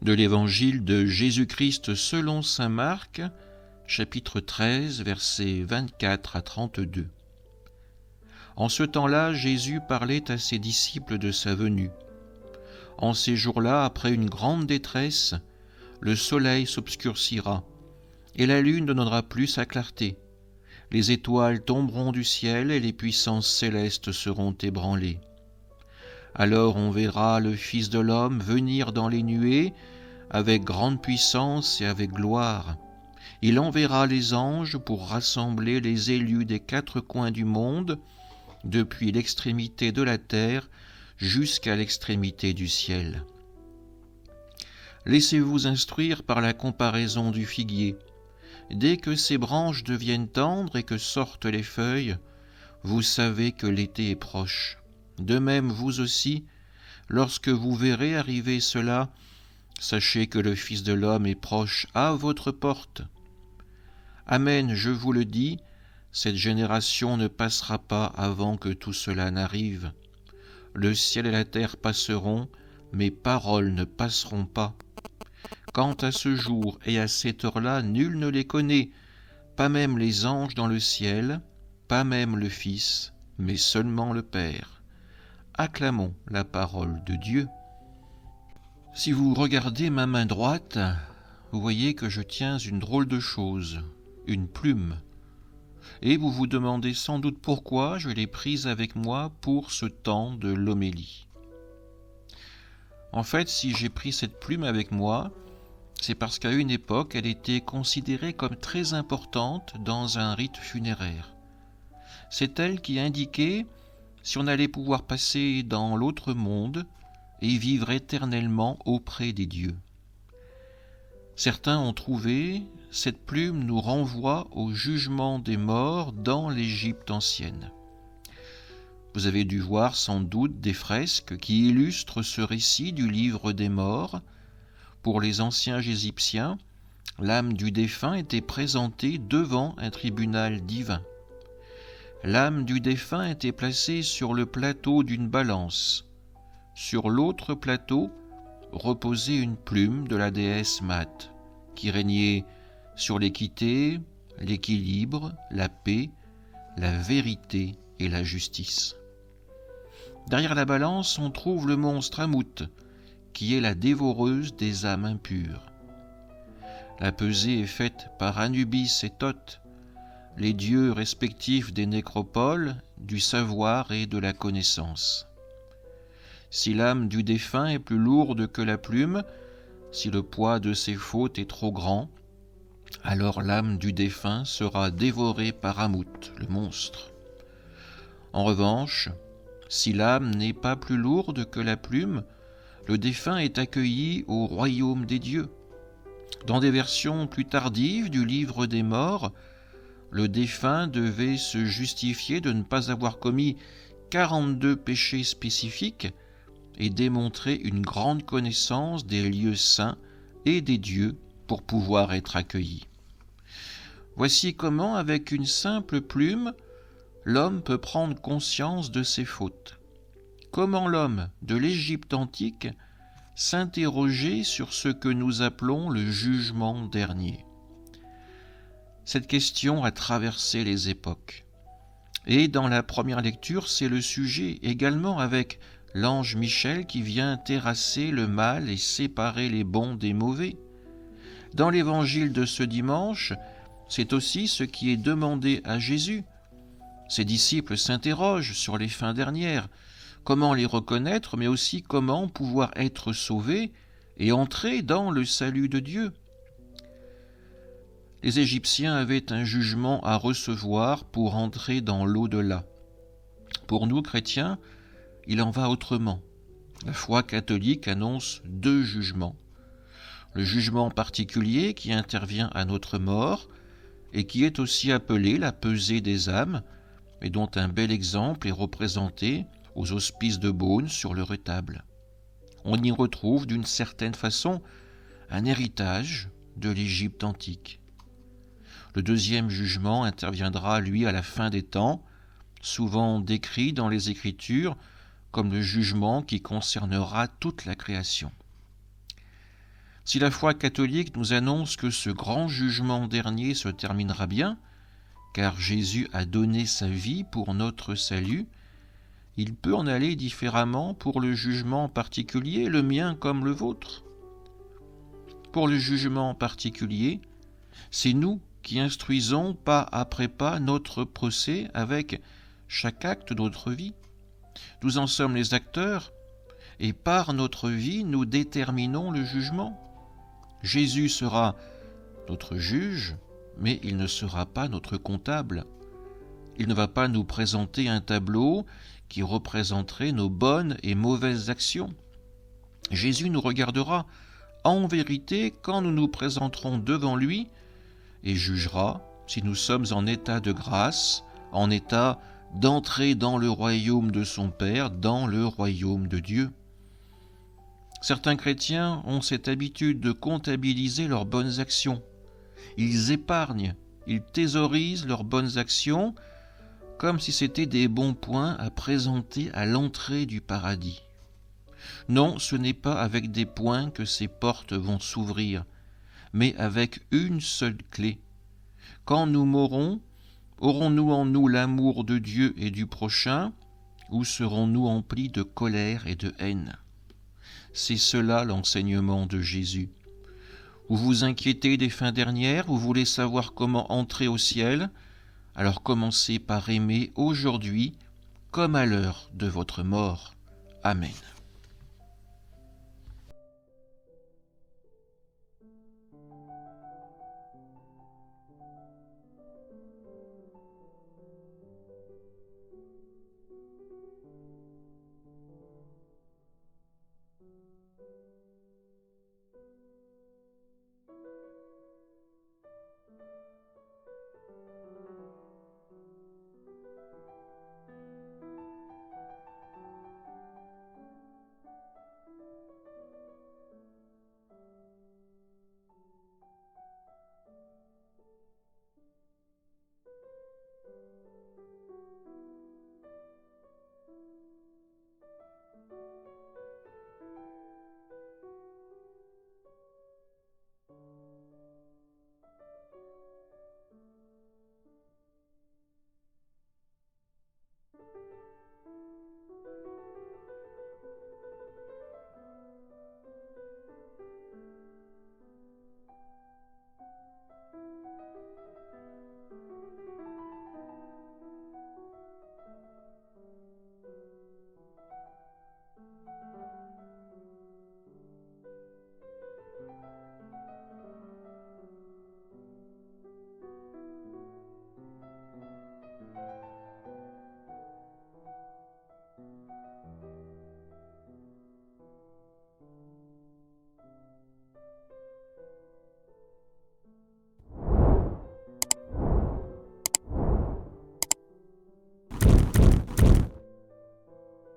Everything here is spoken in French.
De l'Évangile de Jésus-Christ selon saint Marc, chapitre 13, versets 24 à 32. En ce temps-là, Jésus parlait à ses disciples de sa venue. En ces jours-là, après une grande détresse, le soleil s'obscurcira, et la lune ne donnera plus sa clarté. Les étoiles tomberont du ciel, et les puissances célestes seront ébranlées. Alors on verra le Fils de l'homme venir dans les nuées, avec grande puissance et avec gloire. Il enverra les anges pour rassembler les élus des quatre coins du monde, depuis l'extrémité de la terre jusqu'à l'extrémité du ciel. Laissez-vous instruire par la comparaison du figuier. Dès que ses branches deviennent tendres et que sortent les feuilles, vous savez que l'été est proche. De même, vous aussi, lorsque vous verrez arriver cela, sachez que le Fils de l'homme est proche à votre porte. Amen, je vous le dis, cette génération ne passera pas avant que tout cela n'arrive. Le ciel et la terre passeront, mes paroles ne passeront pas. Quant à ce jour et à cette heure-là, nul ne les connaît, pas même les anges dans le ciel, pas même le Fils, mais seulement le Père. Acclamons la parole de Dieu. Si vous regardez ma main droite, vous voyez que je tiens une drôle de chose, une plume. Et vous vous demandez sans doute pourquoi je l'ai prise avec moi pour ce temps de l'homélie. En fait, si j'ai pris cette plume avec moi, c'est parce qu'à une époque, elle était considérée comme très importante dans un rite funéraire. C'est elle qui indiquait si on allait pouvoir passer dans l'autre monde et vivre éternellement auprès des dieux. Certains ont trouvé cette plume nous renvoie au jugement des morts dans l'Égypte ancienne. Vous avez dû voir sans doute des fresques qui illustrent ce récit du livre des morts. Pour les anciens Égyptiens, l'âme du défunt était présentée devant un tribunal divin. L'âme du défunt était placée sur le plateau d'une balance. Sur l'autre plateau reposait une plume de la déesse Mat, qui régnait sur l'équité, l'équilibre, la paix, la vérité et la justice. Derrière la balance, on trouve le monstre Amout, qui est la dévoreuse des âmes impures. La pesée est faite par Anubis et Thoth, les dieux respectifs des nécropoles, du savoir et de la connaissance. Si l'âme du défunt est plus lourde que la plume, si le poids de ses fautes est trop grand, alors l'âme du défunt sera dévorée par Amout, le monstre. En revanche, si l'âme n'est pas plus lourde que la plume, le défunt est accueilli au royaume des dieux. Dans des versions plus tardives du livre des morts, le défunt devait se justifier de ne pas avoir commis 42 péchés spécifiques et démontrer une grande connaissance des lieux saints et des dieux pour pouvoir être accueilli. Voici comment, avec une simple plume, l'homme peut prendre conscience de ses fautes. Comment l'homme de l'Égypte antique s'interrogeait sur ce que nous appelons le jugement dernier. Cette question a traversé les époques. Et dans la première lecture, c'est le sujet également avec l'ange Michel qui vient terrasser le mal et séparer les bons des mauvais. Dans l'évangile de ce dimanche, c'est aussi ce qui est demandé à Jésus. Ses disciples s'interrogent sur les fins dernières, comment les reconnaître, mais aussi comment pouvoir être sauvés et entrer dans le salut de Dieu. Les Égyptiens avaient un jugement à recevoir pour entrer dans l'au-delà. Pour nous, chrétiens, il en va autrement. La foi catholique annonce 2 jugements. Le jugement particulier qui intervient à notre mort et qui est aussi appelé la pesée des âmes, et dont un bel exemple est représenté aux hospices de Beaune sur le retable. On y retrouve d'une certaine façon un héritage de l'Égypte antique. Le 2e jugement interviendra, lui, à la fin des temps, souvent décrit dans les Écritures comme le jugement qui concernera toute la création. Si la foi catholique nous annonce que ce grand jugement dernier se terminera bien, car Jésus a donné sa vie pour notre salut, il peut en aller différemment pour le jugement particulier, le mien comme le vôtre. Pour le jugement particulier, c'est nous qui instruisons pas après pas notre procès avec chaque acte de notre vie. Nous en sommes les acteurs, et par notre vie, nous déterminons le jugement. Jésus sera notre juge, mais il ne sera pas notre comptable. Il ne va pas nous présenter un tableau qui représenterait nos bonnes et mauvaises actions. Jésus nous regardera en vérité quand nous nous présenterons devant lui et jugera si nous sommes en état de grâce, en état d'entrer dans le royaume de son Père, dans le royaume de Dieu. Certains chrétiens ont cette habitude de comptabiliser leurs bonnes actions. Ils épargnent, ils thésaurisent leurs bonnes actions comme si c'était des bons points à présenter à l'entrée du paradis. Non, ce n'est pas avec des points que ces portes vont s'ouvrir, mais avec une seule clé. Quand nous mourrons, aurons-nous en nous l'amour de Dieu et du prochain, ou serons-nous emplis de colère et de haine? C'est cela l'enseignement de Jésus. Vous vous inquiétez des fins dernières, vous voulez savoir comment entrer au ciel? Alors commencez par aimer aujourd'hui comme à l'heure de votre mort. Amen.